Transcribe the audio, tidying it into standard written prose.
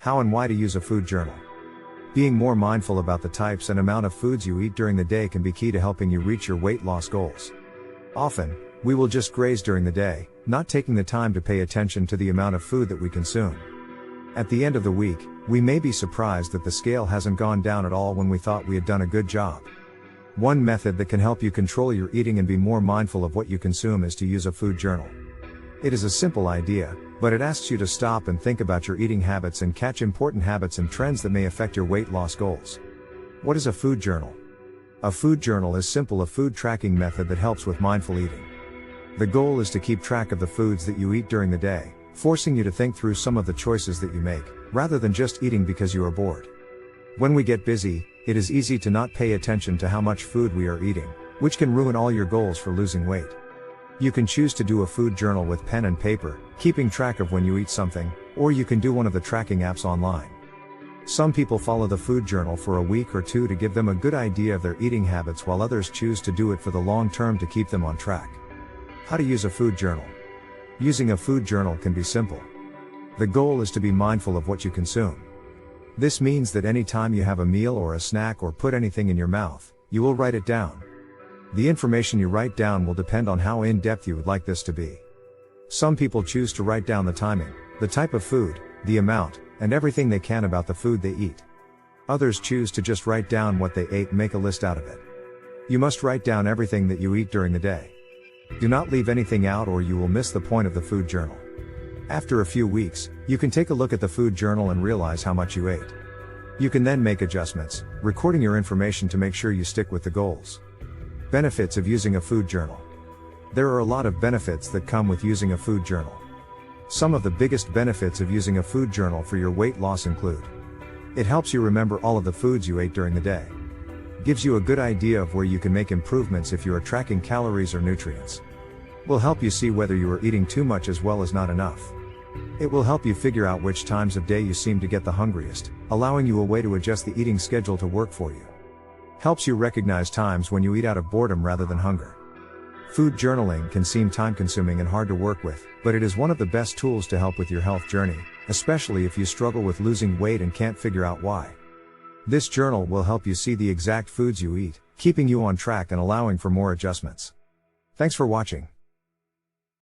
How and why to use a food journal. Being more mindful about the types and amount of foods you eat during the day can be key to helping you reach your weight loss goals. Often, we will just graze during the day, not taking the time to pay attention to the amount of food that we consume. At the end of the week, we may be surprised that the scale hasn't gone down at all when we thought we had done a good job. One method that can help you control your eating and be more mindful of what you consume is to use a food journal. It is a simple idea, but it asks you to stop and think about your eating habits and catch important habits and trends that may affect your weight loss goals. What is a food journal? A food journal is simple, a food tracking method that helps with mindful eating. The goal is to keep track of the foods that you eat during the day, forcing you to think through some of the choices that you make, rather than just eating because you are bored. When we get busy, it is easy to not pay attention to how much food we are eating, which can ruin all your goals for losing weight. You can choose to do a food journal with pen and paper, keeping track of when you eat something, or you can do one of the tracking apps online. Some people follow the food journal for a week or two to give them a good idea of their eating habits, while others choose to do it for the long term to keep them on track. How to use a food journal. Using a food journal can be simple. The goal is to be mindful of what you consume. This means that any time you have a meal or a snack or put anything in your mouth, you will write it down. The information you write down will depend on how in-depth you would like this to be. Some people choose to write down the timing, the type of food, the amount, and everything they can about the food they eat. Others choose to just write down what they ate and make a list out of it. You must write down everything that you eat during the day. Do not leave anything out or you will miss the point of the food journal. After a few weeks, you can take a look at the food journal and realize how much you ate. You can then make adjustments, recording your information to make sure you stick with the goals. Benefits of using a food journal. There are a lot of benefits that come with using a food journal. Some of the biggest benefits of using a food journal for your weight loss include: it helps you remember all of the foods you ate during the day. Gives you a good idea of where you can make improvements if you are tracking calories or nutrients. Will help you see whether you are eating too much as well as not enough. It will help you figure out which times of day you seem to get the hungriest, allowing you a way to adjust the eating schedule to work for you. Helps you recognize times when you eat out of boredom rather than hunger. Food journaling can seem time-consuming and hard to work with, but it is one of the best tools to help with your health journey, especially if you struggle with losing weight and can't figure out why. This journal will help you see the exact foods you eat, keeping you on track and allowing for more adjustments. Thanks for watching.